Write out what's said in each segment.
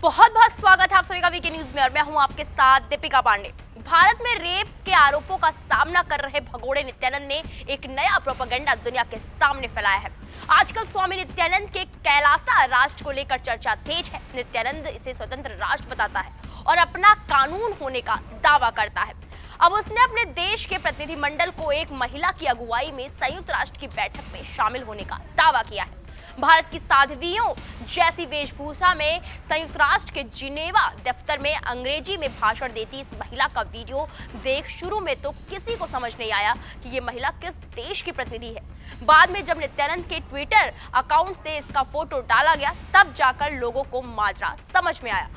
बहुत बहुत स्वागत है आप सभी का वीके न्यूज में और मैं हूं आपके साथ दीपिका पांडे। भारत में रेप के आरोपों का सामना कर रहे भगोड़े नित्यानंद ने एक नया प्रोपेगेंडा दुनिया के सामने फैलाया है। आजकल स्वामी नित्यानंद के कैलासा राष्ट्र को लेकर चर्चा तेज है। नित्यानंद इसे स्वतंत्र राष्ट्र बताता है और अपना कानून होने का दावा करता है। अब उसने अपने देश के प्रतिनिधिमंडल को एक महिला की अगुवाई में संयुक्त राष्ट्र की बैठक में शामिल होने का दावा किया है। भारत की साध्वियों जैसी वेशभूषा में संयुक्त राष्ट्र के जिनेवा दफ्तर में अंग्रेजी में भाषण देती इस महिला का वीडियो देख शुरू में तो किसी को समझ नहीं आया कि ये महिला किस देश की प्रतिनिधि है। बाद में जब नित्यानंद के ट्विटर अकाउंट से इसका फोटो डाला गया तब जाकर लोगों को माजरा समझ में आया।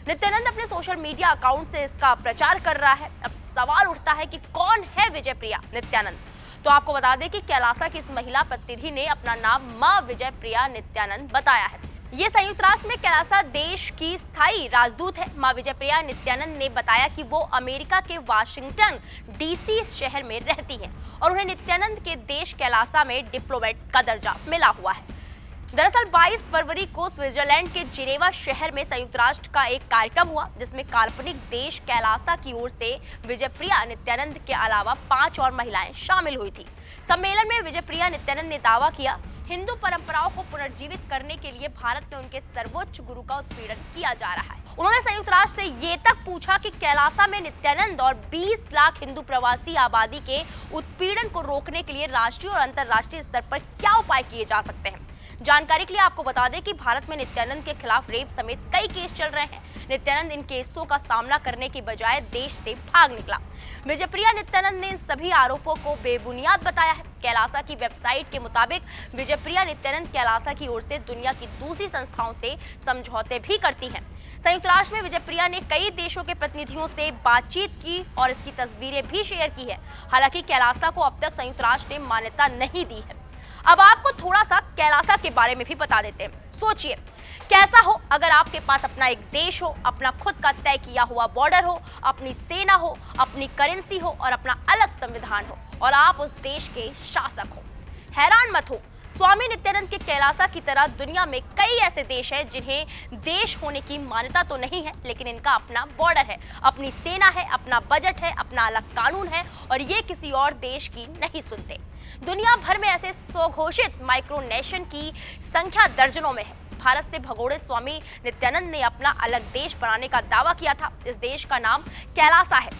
नित्यानंद अपने सोशल मीडिया अकाउंट से इसका प्रचार कर रहा है। अब सवाल उठता है कि कौन है विजय प्रिया नित्यानंद। तो आपको बता दें कि कैलासा की इस महिला प्रतिनिधि ने अपना नाम मां विजय प्रिया नित्यानंद बताया है। ये संयुक्त राष्ट्र में कैलासा देश की स्थायी राजदूत है। मां विजय प्रिया नित्यानंद ने बताया कि वो अमेरिका के वाशिंगटन डीसी शहर में रहती हैं और उन्हें नित्यानंद के देश कैलासा में डिप्लोमेट का दर्जा मिला हुआ है। दरअसल 22 फरवरी को स्विट्जरलैंड के जिनेवा शहर में संयुक्त राष्ट्र का एक कार्यक्रम हुआ जिसमें काल्पनिक देश कैलासा की ओर से विजय प्रिया नित्यानंद के अलावा 5 और महिलाएं शामिल हुई थी। सम्मेलन में विजय प्रिया नित्यानंद ने दावा किया, हिंदू परंपराओं को पुनर्जीवित करने के लिए भारत में उनके सर्वोच्च गुरु का उत्पीड़न किया जा रहा है। उन्होंने संयुक्त राष्ट्र से ये तक पूछा कि कैलासा में नित्यानंद और 20 लाख हिंदू प्रवासी आबादी के उत्पीड़न को रोकने के लिए राष्ट्रीय और अंतर्राष्ट्रीय स्तर पर क्या उपाय किए जा सकते हैं। जानकारी के लिए आपको बता दें कि भारत में नित्यानंद के खिलाफ रेप समेत कई केस चल रहे हैं। नित्यानंद इन केसों का सामना करने की बजाय देश से भाग निकला। विजय प्रिया नित्यानंद ने इन सभी आरोपों को बेबुनियाद बताया है। कैलासा की वेबसाइट के मुताबिक विजय प्रिया नित्यानंद कैलासा की ओर से दुनिया की दूसरी संस्थाओं से समझौते भी करती हैं। संयुक्त राष्ट्र में विजय प्रिया ने कई देशों के प्रतिनिधियों से बातचीत की और इसकी तस्वीरें भी शेयर की है। हालांकि कैलासा को अब तक संयुक्त राष्ट्र ने मान्यता नहीं दी है। अब आपको थोड़ा सा कैलासा के बारे में भी बता देते हैं। सोचिए कैसा हो अगर आपके पास अपना एक देश हो, अपना खुद का तय किया हुआ बॉर्डर हो, अपनी सेना हो, अपनी करेंसी हो और अपना अलग संविधान हो और आप उस देश के शासक हो। हैरान मत हो, स्वामी नित्यानंद के कैलासा की तरह दुनिया में कई ऐसे देश हैं जिन्हें देश होने की मान्यता तो नहीं है लेकिन इनका अपना बॉर्डर है, अपनी सेना है, अपना बजट है, अपना अलग कानून है और ये किसी और देश की नहीं सुनते। दुनिया भर में ऐसे स्वघोषित माइक्रोनेशन की संख्या दर्जनों में है। भारत से भगोड़े स्वामी नित्यानंद ने अपना अलग देश बनाने का दावा किया था। इस देश का नाम कैलासा है।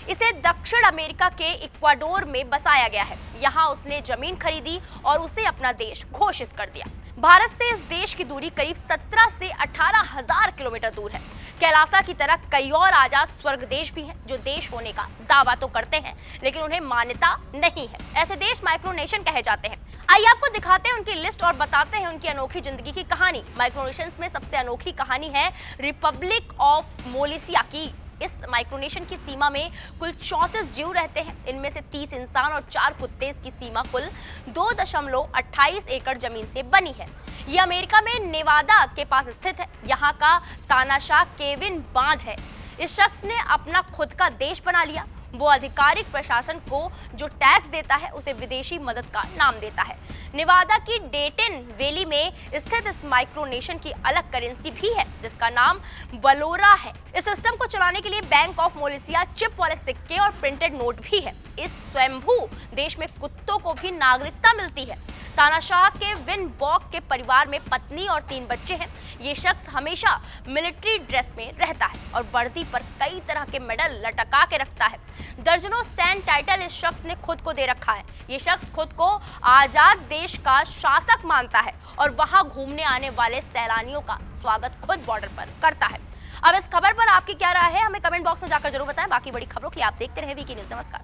इसे दक्षिण अमेरिका के इक्वाडोर में बसाया गया है। यहाँ उसने जमीन खरीदी और उसे अपना देश घोषित कर दिया। भारत से इस देश की दूरी करीब 17 से 18,000 किलोमीटर दूर है। कैलासा की तरह कई और आजाद स्वर्ग देश भी हैं जो देश होने का दावा तो करते हैं लेकिन उन्हें मान्यता नहीं है। ऐसे देश माइक्रोनेशन कहे जाते हैं। आइए आपको दिखाते हैं उनकी लिस्ट और बताते हैं उनकी अनोखी जिंदगी की कहानी। माइक्रोनेशंस में सबसे अनोखी कहानी है रिपब्लिक ऑफ मोलिसिया की। इस माइक्रोनेशन की सीमा में कुल 34 जीव रहते हैं। इनमें से 30 इंसान और 4 कुत्ते। इसकी सीमा कुल 2.28 एकड़ जमीन से बनी है। ये अमेरिका में नेवादा के पास स्थित है। यहाँ का तानाशाह केविन बांध है। इस शख्स ने अपना खुद का देश बना लिया। वो आधिकारिक प्रशासन को जो टैक्स देता है उसे विदेशी मदद का नाम देता है। नेवादा की डेटन वैली में स्थित इस माइक्रोनेशन की अलग करेंसी भी है जिसका नाम वलोरा है। इस सिस्टम को चलाने के लिए बैंक ऑफ मोलिसिया चिप वाले सिक्के और प्रिंटेड नोट भी है। इस स्वयंभू देश में कुत्तों को भी नागरिकता मिलती है। तानाशाह के विन बॉक के परिवार में पत्नी और 3 बच्चे हैं। ये शख्स हमेशा मिलिट्री ड्रेस में रहता है और वर्दी पर कई तरह के मेडल लटका के रखता है। दर्जनों सैन्य टाइटल इस शख्स ने खुद को दे रखा है। ये शख्स खुद को आजाद देश का शासक मानता है और वहां घूमने आने वाले सैलानियों का स्वागत खुद बॉर्डर पर करता है। अब इस खबर पर आपकी क्या राय है हमें कमेंट बॉक्स में जाकर जरूर बताएं। बाकी बड़ी खबरों के लिए आप देखते रहे वीके न्यूज। नमस्कार।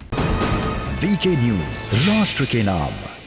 वीके न्यूज, राष्ट्र के नाम।